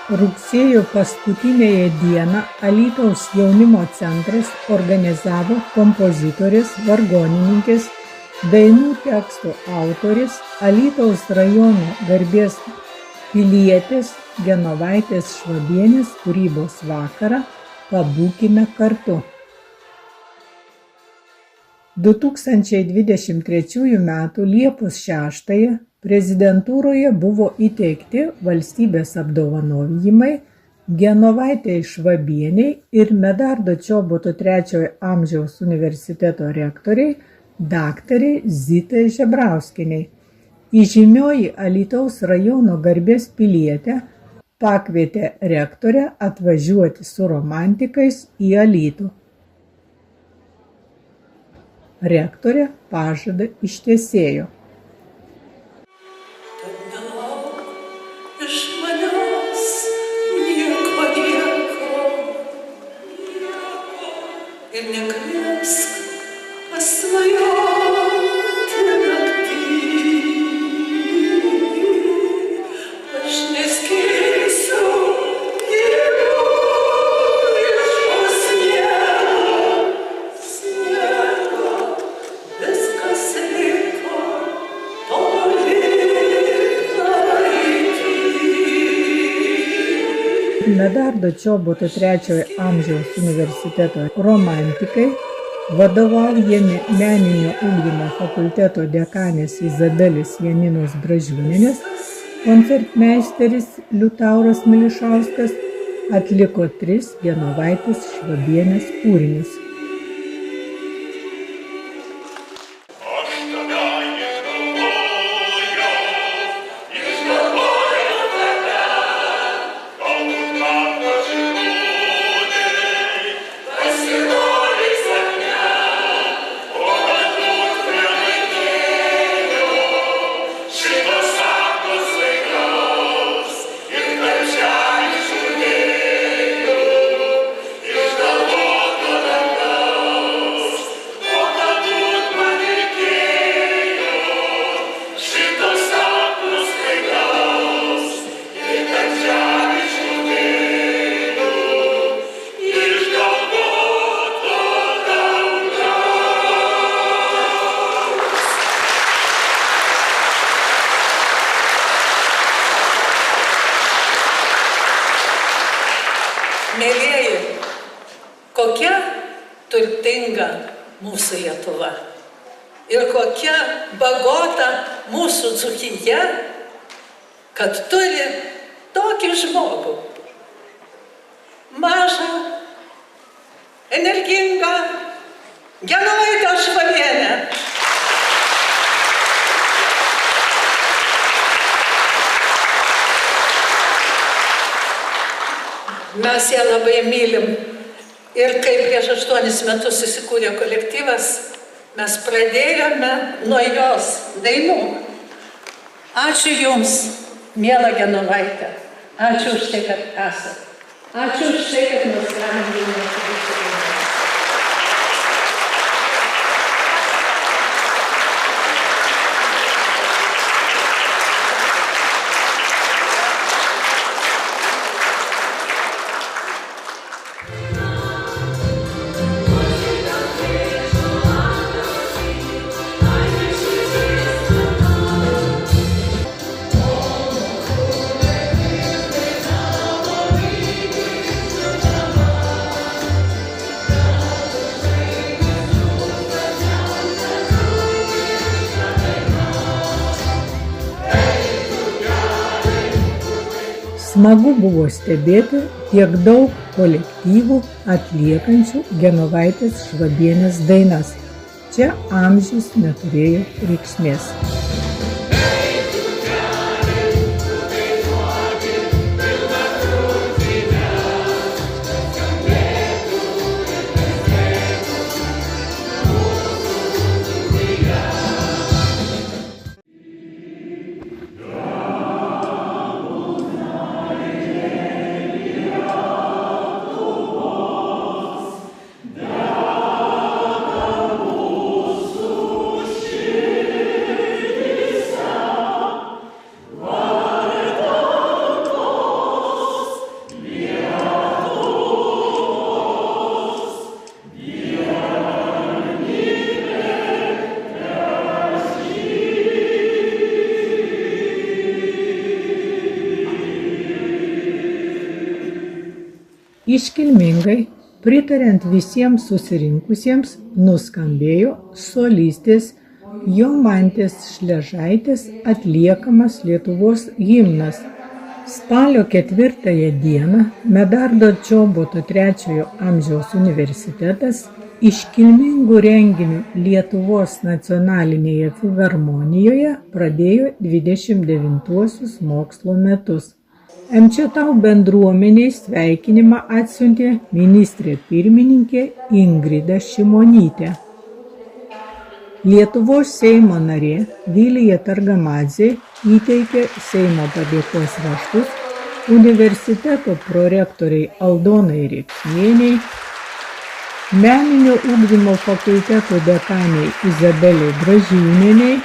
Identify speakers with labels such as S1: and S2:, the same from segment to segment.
S1: Rugsėjo paskutinėje dieną Alytaus jaunimo centras organizavo kompozitorės, vargonininkės, dainų tekstų autorės, Alytaus rajono garbės pilietės Genovaitės Švabienės kūrybos vakarą Pabūkime kartu. 2023 m. Liepos 6 prezidentūroje buvo įteikti valstybės apdovanojimai Genovaitei Švabienei ir Medardo Čoboto III amžiaus universiteto rektoriai daktarei Zitai Žebrauskienei. Įžymioji Alytaus rajono garbės pilietė pakvietė rektorę atvažiuoti su romantikais į Alytų. Rektorė pažadą ištesėjo.
S2: Ir nekviesk pasvajoti naktį, aš neskirsiu dienų iš po sniego, viskas liko toli praeity.
S1: Medardo Čoboto III amžiaus universiteto romantikai, vadovaujami meninio ugdymo fakulteto dekanės Izabelės Janinos Bražiūnienės, koncertmeisteris Liutauras Milišauskas atliko 3 Genovaitės Švabienės kūrinius.
S2: Mėlieji, kokia turtinga mūsų Lietuva ir kokia bagota mūsų Dzūkija, kad turi tokį žmogų, mažą, energingą Genovaitę Švabienę. Mes ją labai mylim ir kai prieš 8 metus įsikūrė kolektyvas, mes pradėjome nuo jos dainų. Ačiū Jums, miela Genovaitė. Ačiū už tai, kad esate. Ačiū už tai, kad mes galime jūsų.
S1: Smagu buvo stebėti tiek daug kolektyvų atliekančių Genovaitės Švabienės dainas. Čia amžius neturėjo reikšmės. Iškilmingai, pritariant visiems susirinkusiems, nuskambėjo solistės Jomantės Šležaitės atliekamas Lietuvos himnas. Spalio 4 dieną Medardo Čoboto III amžiaus universitetas iškilmingų renginių Lietuvos nacionalinėje filharmonijoje pradėjo 29 mokslo metus. MČTAU bendruomeniai sveikinimą atsiuntė ministrė pirmininkė Ingrida Šimonytė. Lietuvos Seimo narė Vilija Targamadzė įteikė Seimo padėkos raštus universiteto prorektoriai Aldonai Rėksnienei, Meninio ugdymo fakulteto dekaniai Izabelei Gražiūnienei,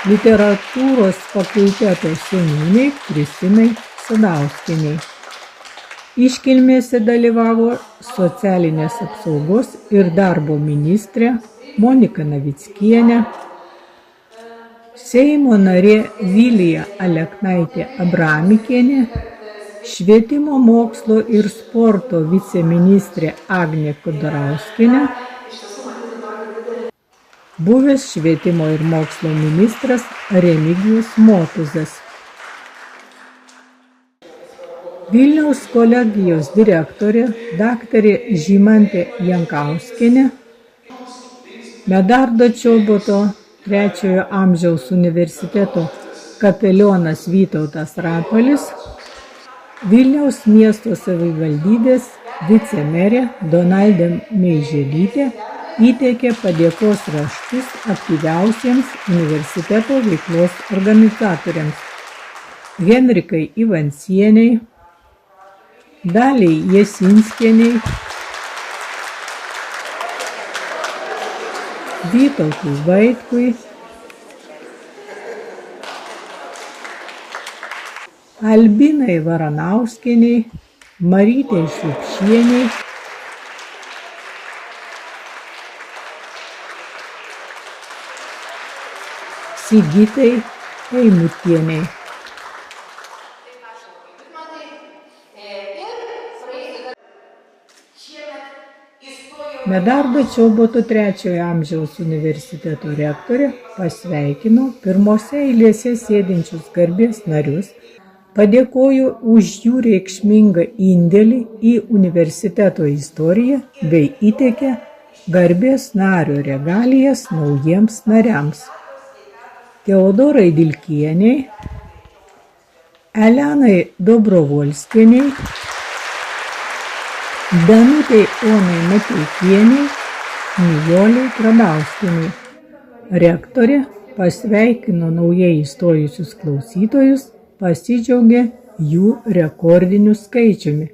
S1: Literatūros fakulteto seniūnei Kristinai Sadauskienei. Iškilmėse dalyvavo socialinės apsaugos ir darbo ministrė Monika Navickienė, Seimo narė Vilija Aleknaitė Abramikienė, Švietimo mokslo ir sporto viceministrė Agnė Kudarauskienė, buvęs švietimo ir mokslo ministras Remigijus Motuzas. Vilniaus kolegijos direktorė daktarė Žymantė Jankauskienė, Medardo Čoboto III amžiaus universiteto kapelionas Vytautas Rapolis, Vilniaus miesto savivaldybės vicemerė Donaldė Meiželytė įteikė padėkos raštus aktyviausiems universiteto veiklos organizatoriams Henrikai Ivansienei, Daliai Jasinskienei, Vytautui Vaitkui, Albinai Varanauskienei, Marytei Šupšienei, Sigitai Eimutienei. Medardo Čoboto III amžiaus universiteto rektorė pasveikino pirmose eilėse sėdinčius garbės narius, padėkojo už jų reikšmingą indėlį į universiteto istoriją bei įteikė garbės nario regalijas naujiems nariams. Teodorai Dilkienei, Elenai Dobrovolskienei, Danutei Onai Mateikienei, Nijolei Trabauskienei. Rektorė pasveikino naujai įstojusius klausytojus, pasidžiaugė jų rekordiniu skaičiumi.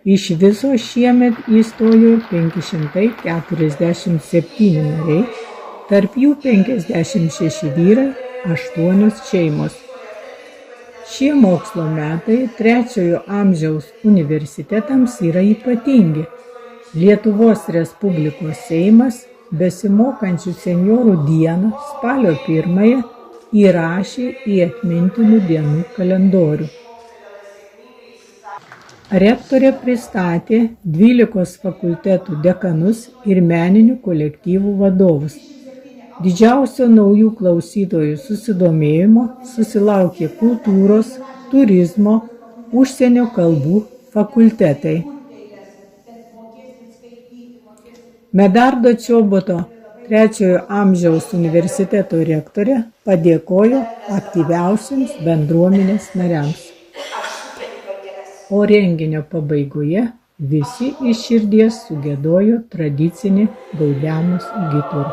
S1: Iš viso šiemet įstojo 547 nariai, tarp jų 56 vyrai, 8 šeimos. Šie mokslo metai III amžiaus universitetams yra ypatingi. Lietuvos Respublikos Seimas besimokančių senjorų dieną spalio 1 įrašė į atmintinų dienų kalendorių. Rektorė pristatė 12 fakultetų dekanus ir meninių kolektyvų vadovus. Didžiausio naujų klausytojų susidomėjimo susilaukė kultūros, turizmo, užsienio kalbų fakultetai. Medardo Čoboto III amžiaus universiteto rektorė padėkojo aktyviausiems bendruomenės nariams. O renginio pabaigoje visi iš širdies sugiedojo tradicinį Gaudeamus Igitur.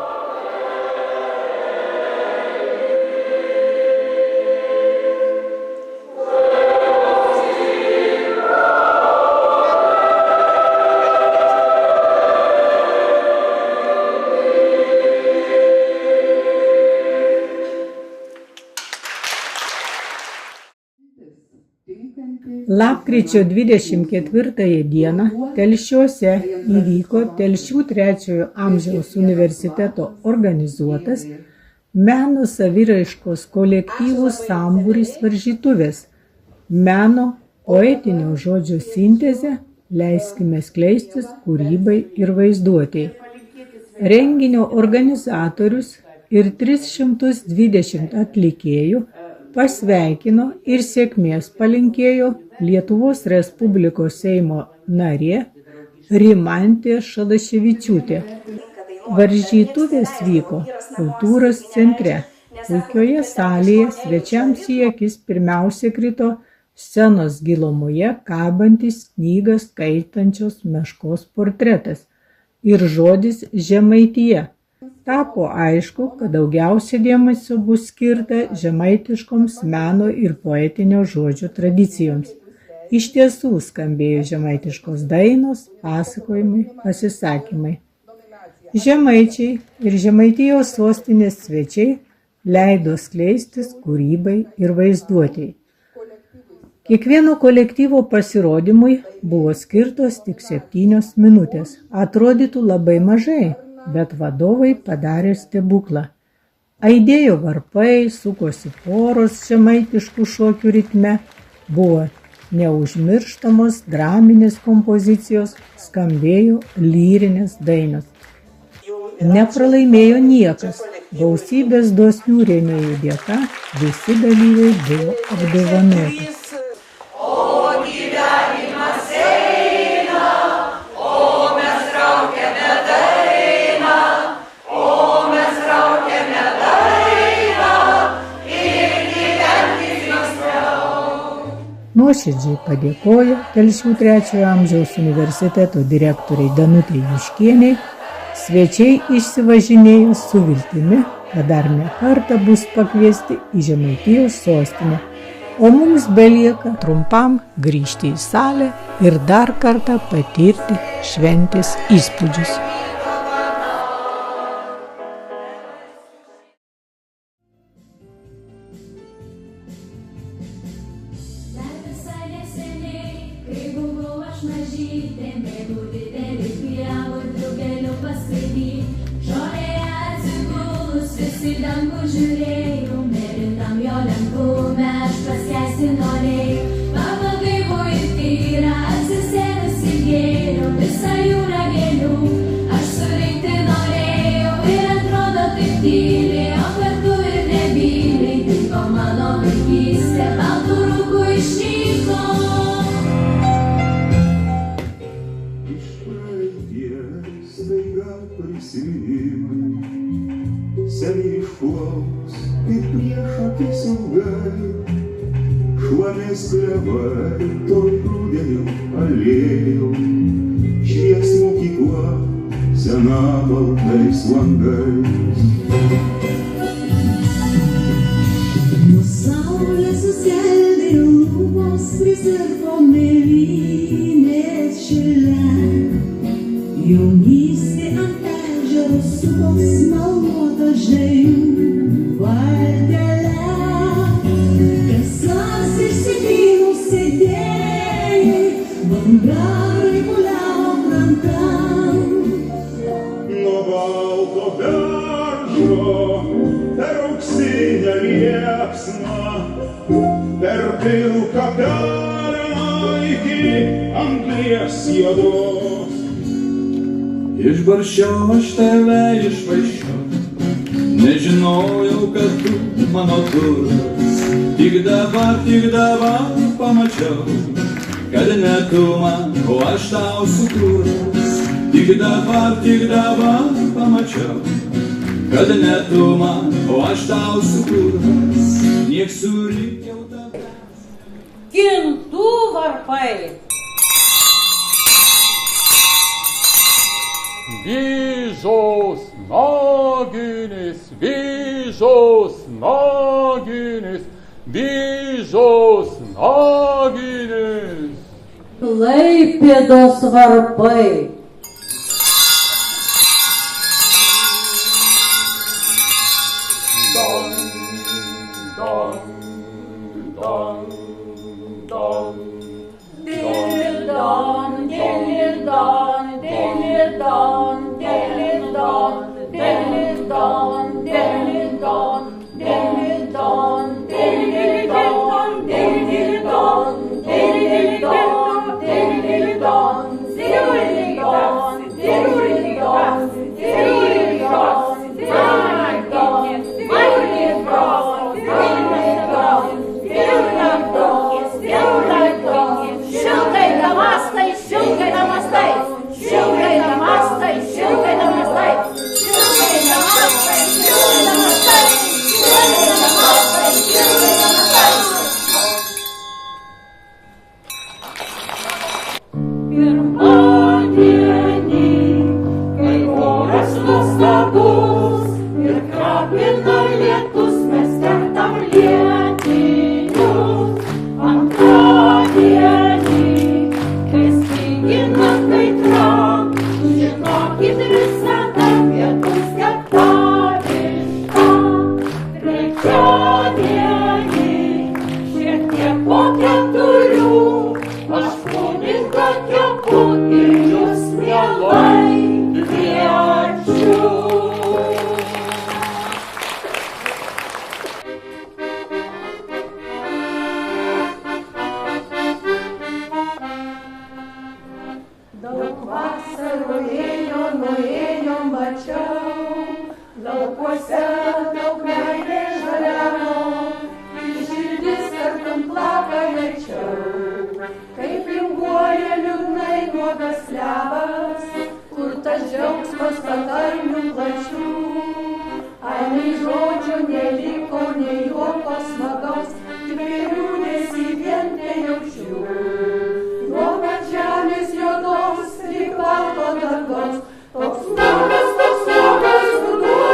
S1: Lapkričio 24 dieną Telšiuose įvyko Telšių III amžiaus universiteto organizuotas meno saviraiškos kolektyvų sambūris varžytuvės, meno poetinio žodžio sintezė, leiskime skleistis kūrybai ir vaizduotei. Renginio organizatorius ir 320 atlikėjų pasveikino ir sėkmės palinkėjo Lietuvos Respublikos Seimo narė Rimantė Šalaševičiūtė. Varžytuvės vyko kultūros centre. Puikioje salėje svečiams į akis pirmiausia krito scenos gilumoje kabantis knygą skaitančios meškos portretas ir žodis Žemaitija. Tapo aišku, kad daugiausia dėmesio bus skirta žemaitiškoms meno ir poetinio žodžio tradicijoms. Iš tiesų skambėjo žemaitiškos dainos, pasakojimai, pasisakymai. Žemaičiai ir Žemaitijos sostinės svečiai leido skleistis kūrybai ir vaizduotei. Kiekvieno kolektyvo pasirodymui buvo skirtos tik 7 minutės. Atrodytų labai mažai, bet vadovai padarė stebuklą. Aidėjo varpai, sukosi poros žemaitiškų šokių ritme, buvo neužmirštamos draminės kompozicijos, skambėjo lyrinės dainos. Nepralaimėjo niekas, gausybės dosnių rėmėjų dėka visi dalyviai buvo apdovanoti. Nuoširdžiai padėkojo Telšių 3 amžiaus universiteto direktoriai Danutei Juškienei. Svečiai išsivažinėjo su viltimi, kad dar ne kartą bus pakviesti į Žemaitijos sostinę, o mums belieka trumpam grįžti į salę ir dar kartą patirti šventės įspūdžius.
S3: Žiūrėjau, mėlytam jo lengvume, aš paskęsti norėjau. Pabaigai buvo ir tyra, atsisėdusi gėliau, visą jūrą gėlių. Aš surinkti norėjau ir atrodo taip tyliai, o kartu ir nebyliai. Dingo mano vaikystė, baltų rūkų išnyko.
S4: Iš praeities staiga prisiminimai seniai išplauks kaip prieš akis ilgai, šlamės klevai toj rudenio alėjau, švies mokykla sena baltais langais.
S5: Nuo saulės suskeldėjo lūpos, prisirpo mėlynės šile, jaunystė ant ežero supos smalsuota žvejų valtelė. Kasas išsipynų sėdėjai, bangarai puliavo krantam.
S4: Nuo balto beržo per auksinę liepsną, per pilką pereną iki anglies juodos.
S6: Išbarščiau aš tave išvaiščiau, nežinojau, kad tu mano turtas. Tik dabar pamačiau, kad ne tu man, o aš tau sukurtas. Tik dabar pamačiau, kad ne tu man, o aš tau sukurtas. Niek surikiau tave.
S7: Kintų varpai.
S8: Vyžos naginis, vyžos naginis, vyžos naginis.
S7: Klaipėdos varpai.
S8: Don, don, don, don.
S7: Dilidon, dilidon, dilidon, dilidon, dilidon, dilidon, dilidon, dilidon, dilidon, dilidon, dilidon, dilidon. nuogas levas, kur tas džiaugsmas patarmių plačių. Ai, nei žodžio neliko, nei juoko smagaus, tik liūdesį vien tejaučiu. Nuo pat žemės juodos, lyg balto dangaus, toks nuogas ruduo,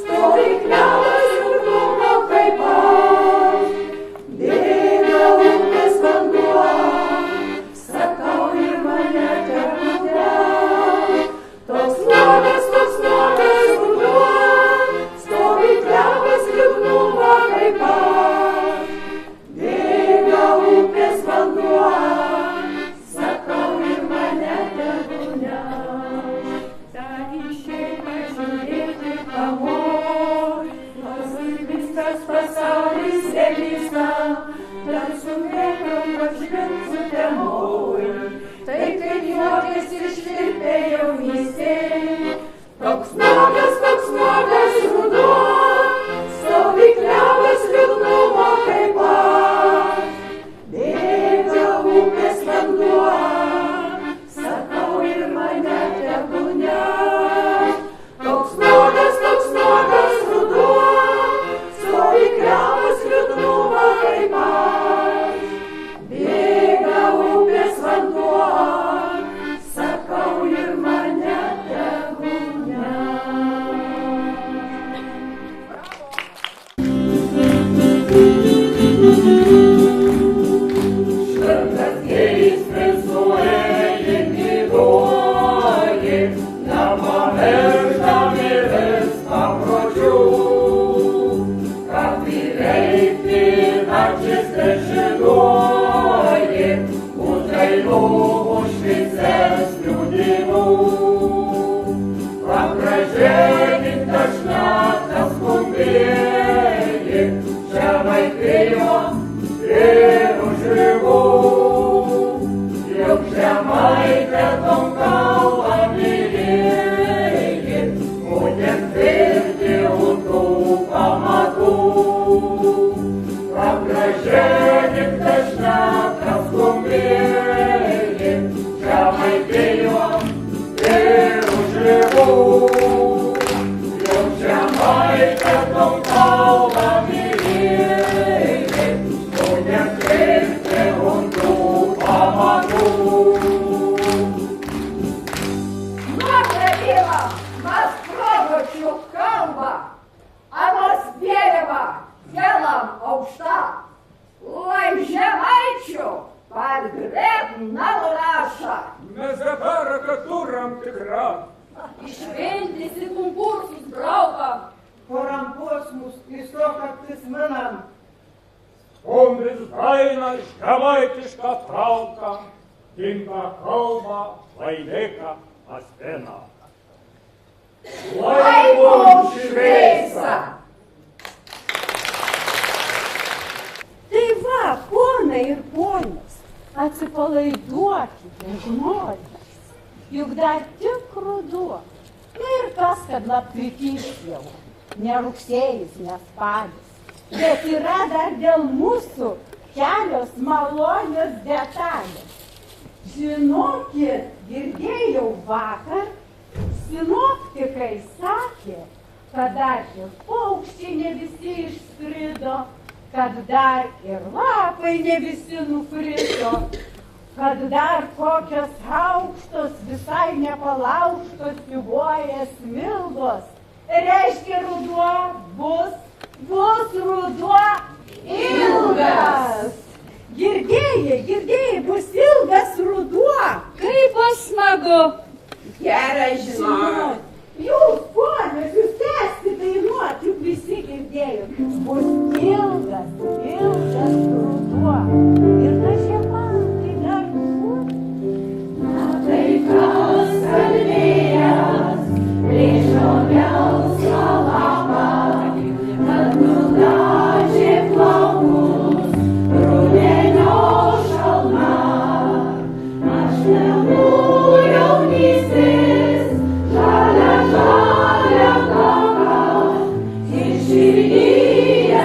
S7: stovi klevas liūdnumo kaip aš. Bėga upės vanduo, sakau ir mane tebude. Toks nuogas ruduo, stovi klevas liūdnumo kaip aš. Bėga upės vanduo, sakau ir mane tebude. Dar išeina žiūrėti pamoj, nors viskas pasaulis nevysta, dar su mėgom pažvelgsiu temoj. Tai kaip juokės išvirpė jaunystė, toks nuogas ruduo, stovi klevas liūdnumo kaip aš. Bėga upės vanduo, sakau ir mane tebūne. Toks nuogas ruduo, stovi klevas liūdnumo kaip aš. Bėga upės vanduo, sakau ir mane tebūne. Šventas gėris pensuoja gyvuoja, nepamirštami vis papročių. Kad įveikti naktis nežinoja, už dainų už šviesesnių dienų. Pagražėkit kažkas skubėji, čia vaikėjo ir už ribų. Juk žemaitė tom kalbą mylėji, būtent tvirti ant tų pamatų. Pagražėkit kažkas skubėji, čia vaikėjo ir už ribų. Juk žemaitė tom kalbą mylėji, būtent tvirti ant tų pamatų.
S9: Nuotrėlėva, mas progočių kalba, anos vėliava, kelam aukšta, lai žemaičių pargrebna raša.
S8: Mes dabar turam tikra.
S7: Išventis į konkursus braukam.
S10: Pораmpos mus tiesiog atsimmenam.
S8: Skundis daina žemaitišką trauką, gimtą kalbą, vainiką, asmeną.
S9: Lai mums šviesa!
S7: Tai va, ponai ir ponios, atsipalaiduokite žmonės, juk dar tik ruduo. Ir kas, kad lapkritys jau, ne rugsėjis, ne spalis, bet yra dar dėl mūsų kelios malonios detalės. Žinokit, girdėjau vakar, sinoptikai sakė, kad dar ir paukščiai ne visi išskrido, kad dar ir lapai ne visi nukrito, kad dar kokios aukštos, visai nepalaužtos siūbuoja smilgos. Reiškia, ruduo bus ruduo ilgas. Girdėjai, bus ilgas ruduo. Kaip smagu. Gerai žinot. Jūs, ponios, jūs tęskite dainuot, juk visi girdėjo. Bus ilgas ruduo. Ir ta žiema, tai dar bus. Na tai kas kalbėjęs, plėšo melsvą lapą, kad nudažė plaukus rudenio šalna. Aš nebū jaunystės, žalia taką, ir širdyje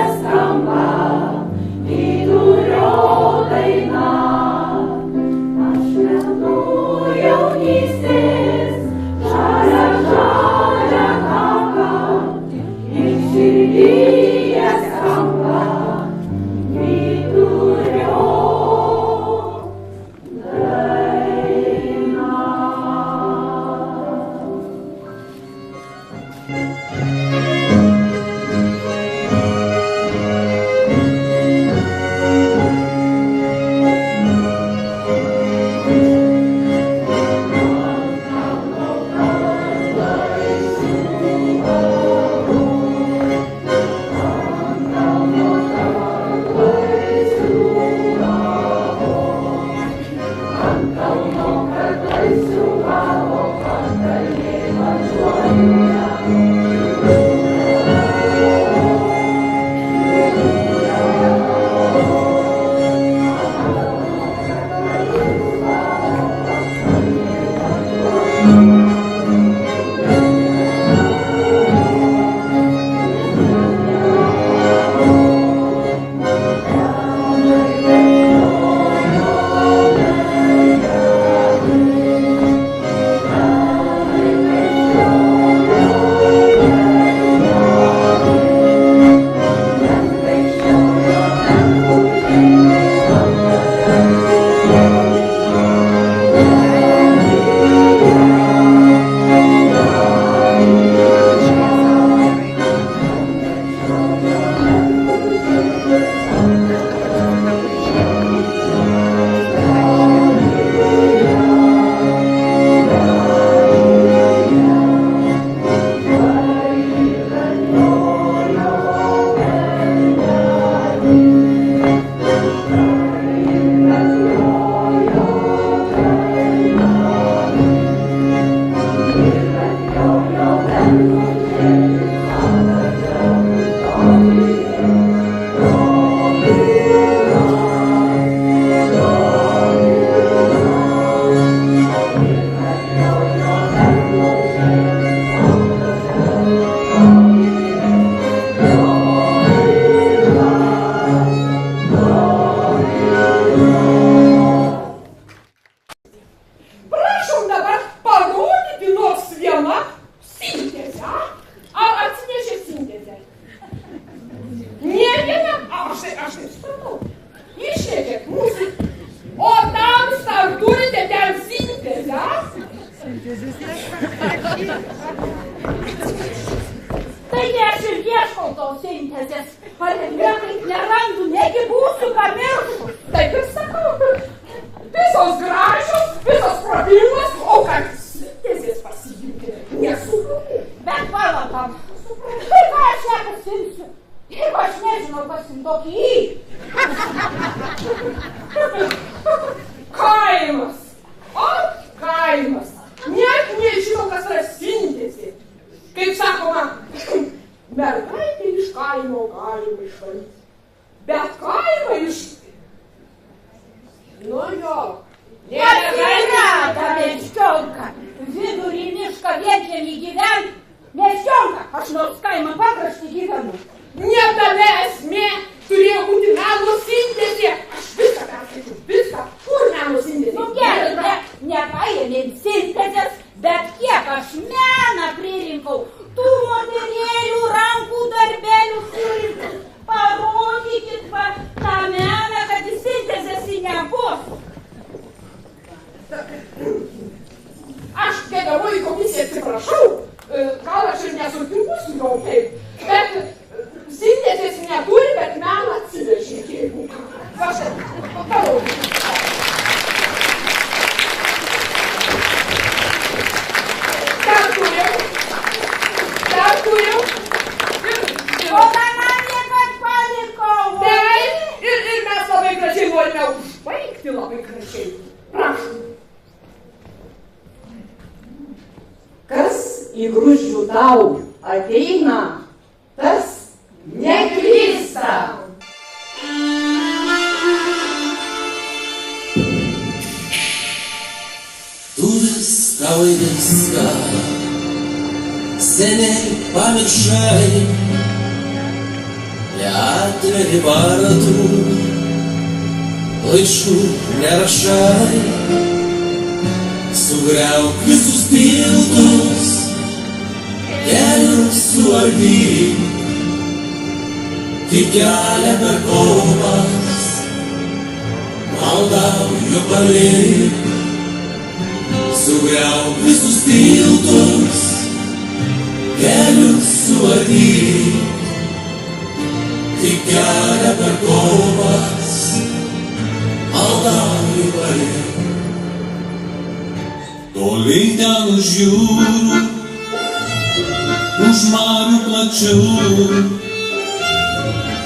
S9: Taigi aš ir ieškau tos sintezės, ar niekaip nerandu, negi būsiu pamiršus. Taip ir sakau, visos gražios, visos prabingos, o kad sintezės pasiimti nesupratau. Bet palaukam, tai ką aš nepasimsiu, jeigu aš nežinau, kas jums tokį į. Kaimas, o kaimas, net nežinau, kas yra sintezė. Kaip sakoma, mergaitė iš kaimo galima išvalyti, bet kaimą iš... Nu jo, yra ta meškionka, vidurį mišką vienkiemį gyvent, meškionka, aš nors kaimą pakraštį gyvenu. Ne tame esmė, turėjo būti meno sintezė, aš viską perskaičiu, viską, kur meno sintezė? Nu gerai, nepaėmėm sintezės, bet kiek aš meną pririnkau, tų moterėlių rankų darbelių surinkau. Parodykit va tą meną, kad į sintezės į nebus. Aš kėdavau į komisiją, atsiprašau, gal aš ir nesutinku su jau kaip, bet sintezės neturi, bet meną atsivežė, jeigu ką. Parodykit. Dar turiu. O namie, kad palikau. Taip, ir mes labai gražiai norime užbaigti labai gražiai. Prašom.
S11: Kas į Gruzdžių tau ateina, tas neklysta.
S12: Tu viską, seniai pamiršai, neatveri vartų, laiškų nerašai, sugriauk visus tiltus, kelius suardyk, tik kelią per kopas, maldauju palik, sugriauk visus tiltus, kelius suardyk, tik kelią per kopas, maldauju palik. Toli ten už jūrų, už marių plačių,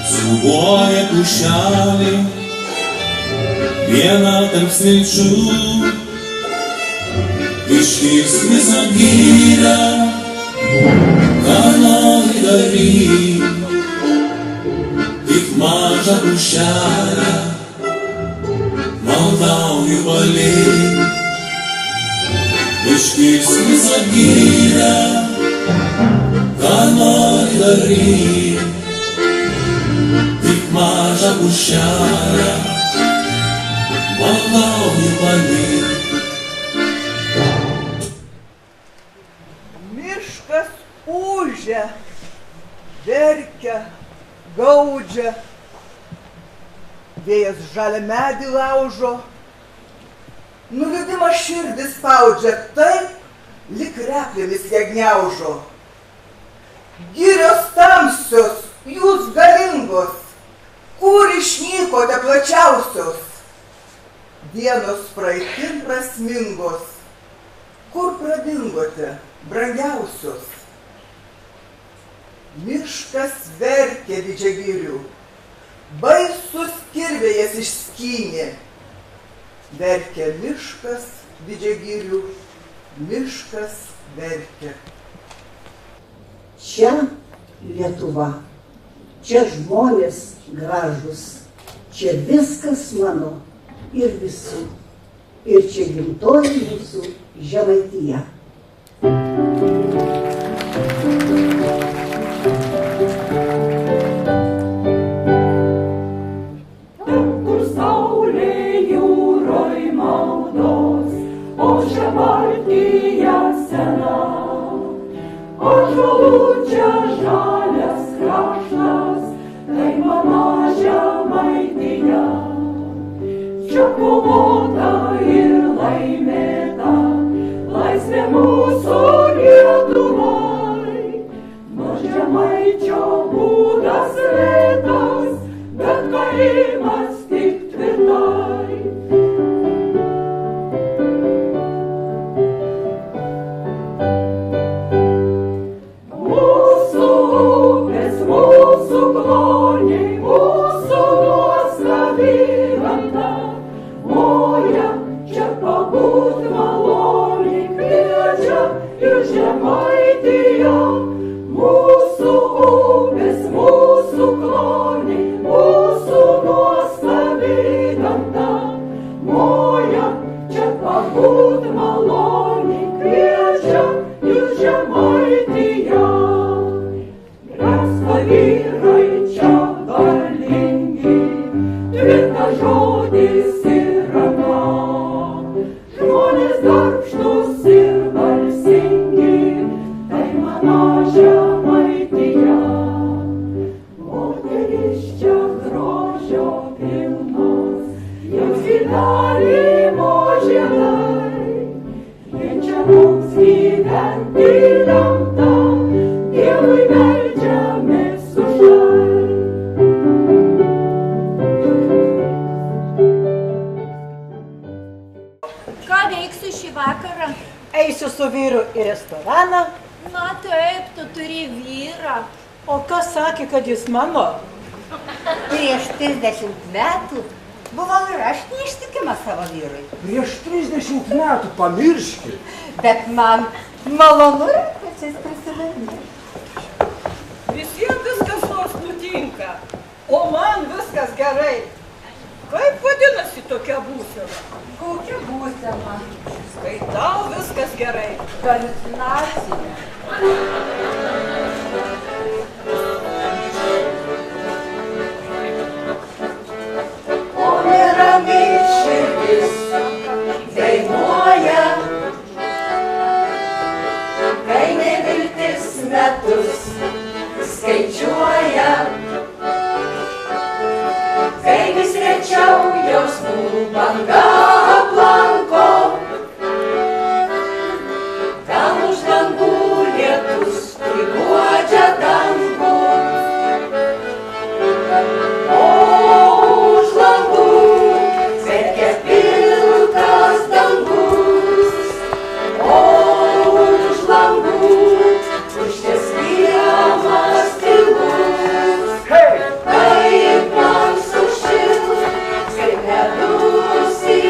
S12: sūbuoja pušelė, viena tarp smilčių, iškirs visą gyrę, ką nori daryk, tik mažą pušelę, maldauju palik. Iškirs visą gyrę, ką nori daryk, tik mažą pušelę, maldauju palik.
S10: Miškas ūžia, verkia, gaudžia, vėjas žalią medį laužo, nuliūdimas širdį spaudžia taip, lyg replėmis ją gniaužo. Girios tamsios, jūs galingos, kur išnykote plačiausios? Dienos praeitin prasmingos, kur pradingote brangiausios? Miškas verkė didžiagirių, baisus kirvėjas išskynė. Verkia miškas didžiagirių, miškas verkia.
S5: Čia Lietuva, čia žmonės gražus, čia viskas mano ir visų, ir čia gimtoji mūsų Žemaitija.
S3: Ąžuolų žalias kraštas, tai mano Žemaitija. Čia kovota ir laimėta, laisvė
S7: giesmė mūsų Lietuvai. Nors žemaičio būdas lėtas, bet karimas tik tvirtai. Mūsų upės, mūsų kloniai, mūsų nuostabi gamta, moja čia pabūt maloniai kviečia ir Žemaitija. Mūsų upės, mūsų kloniai, mūsų nuostabi gamta, moja čia pabūt maloniai kviečia ir Žemaitija. Bręsta vyrai čia galingi, tvirtas žodis ir ranka. Žmonės darbštūs ir balsingi, tai mano Žemaitija. Moterys čia grožio pilnos, jau gyvenimo žiedai. Vien čia mums gyventi lemta, Dievui meldžiamės už tai.
S9: Ką veiksi šį vakarą?
S13: Eisiu su vyru į restoraną.
S9: Na taip, tu turi vyrą.
S13: O kas sakė, kad jis mano?
S14: Prieš 30 metų buvau ir aš neištikima savo vyrui.
S15: Prieš 30 metų pamirškit.
S14: Bet man malonu retkarčiais prisiminti.
S11: Visiems viskas nors nutinka, o man viskas gerai. Kaip vadinasi tokia būsena?
S14: Kokia būsena?
S11: Skaitau, viskas gerai.
S14: Haliucinacinė.
S7: O nerami širdis dainuoja, kai neviltis metus skaičiuoja, kai vis rečiau jausmų banga aplanko, gal už langų lietus priguodžia dangų, o už langų verkia pilkas dangus, o už langų tuščias kiemas tylus. Kaip man sušils, kaip ledus į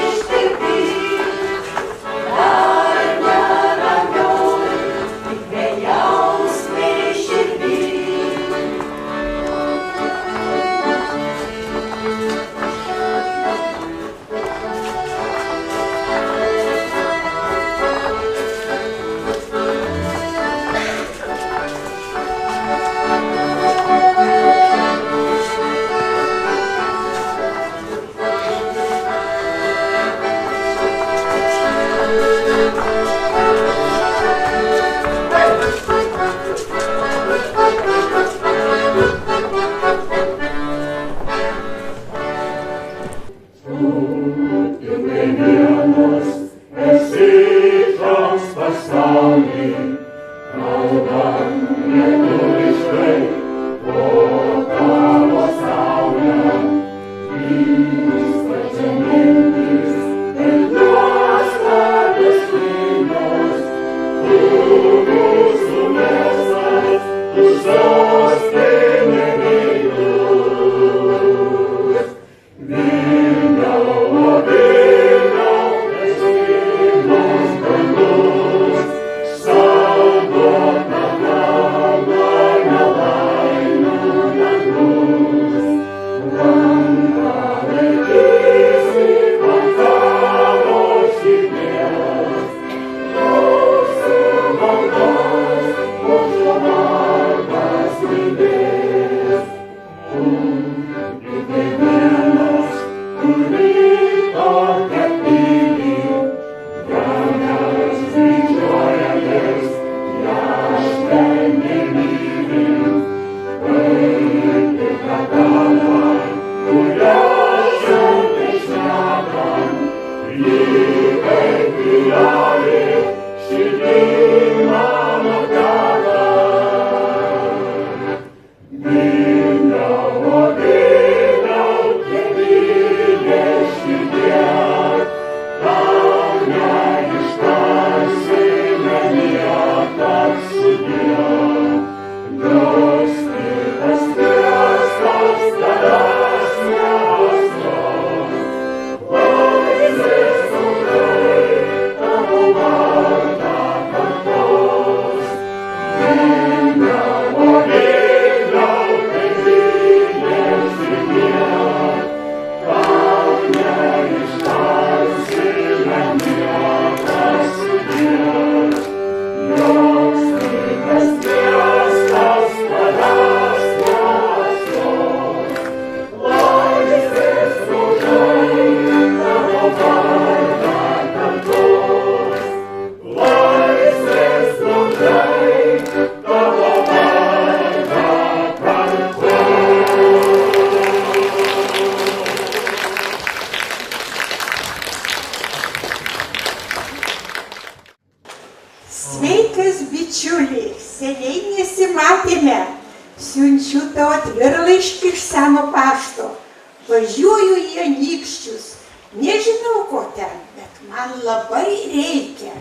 S16: Sveikas, bičiuliai, seniai nesimatėme. Siunčiu tau atvirlaiškį iš seno pašto. Važiuoju į Anykščius. Nežinau, ko ten, bet man labai reikia.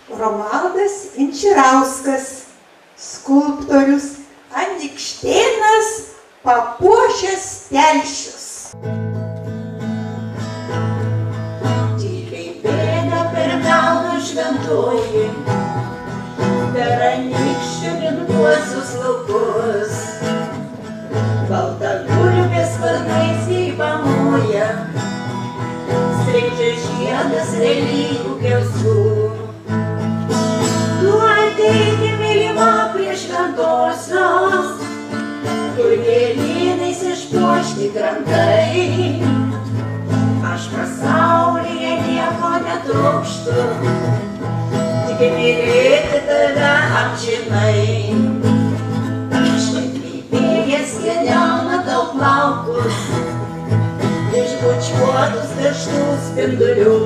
S16: Romualdas Inčirauskas, skulptorius, anykštėnas, papuošęs telšius.
S17: Tyliai bėga per kalną šventoji, per Anykščių gimtuosius laukus. Balta gulbė sparnais įpamoja, streidžia žiedas realybų kelsų. Tu ateini, mylima, prie šventosios, kur gėlynais išpuošti krantai. Aš pasaulyje nieko netrokštu, tik mylėti tave amžinai. Šventybėjas geniauna tau plaukus, išbučiuotus virštų spindulių.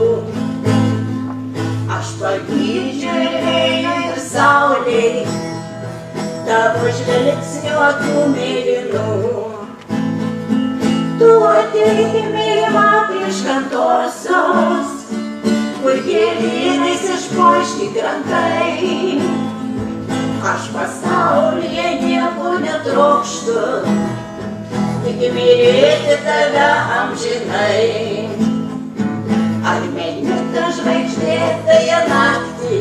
S17: Aš pavydžiu ir saulei, tavo žvilgsnių akių mėlynų. Tu ateini, mylima, prie šventosios, kur gėlynais išpuošti krantai. Aš pasaulyje nieko netrokštu, tik mylėti tave amžinai. Ar meni ta žvaigždėtąją naktį,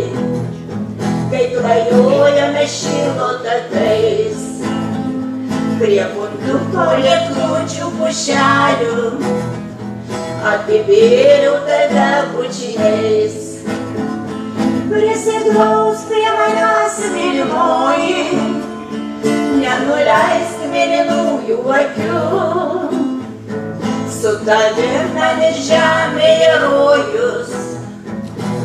S17: kai klajojame šilo takais, prie puntuko lietlučių pušelių, apibėriau tave bučiniais. Prisiglaus prie manęs, mylimoji, nenuleisk mėlynųjų akių. Su tavim man ir žemėje rojus,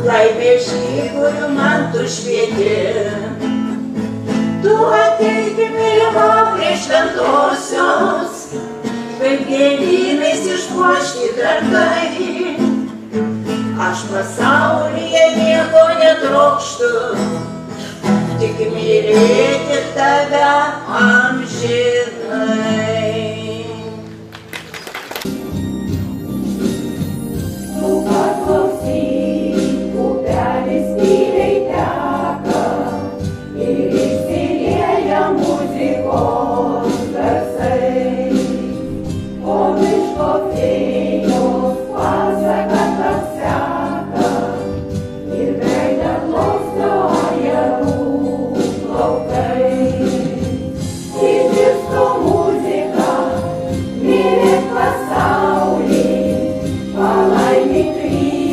S17: laimės žygurių man tu švieti. Tu ateini, mylima, prie šventosios, kaip gėlynais išpuošti krantai. Aš pasaulyje nieko netrokštu, tik mylėti tave amžinai.
S3: Tu paklausyk, upelis tyliai teka ir išsilieja muzikos garsai. O miško fėjos pasaka tau seka ir veidą glosto ajerų plaukai. Išgirstu muziką, mylėk pasaulį, palaimink kryžių.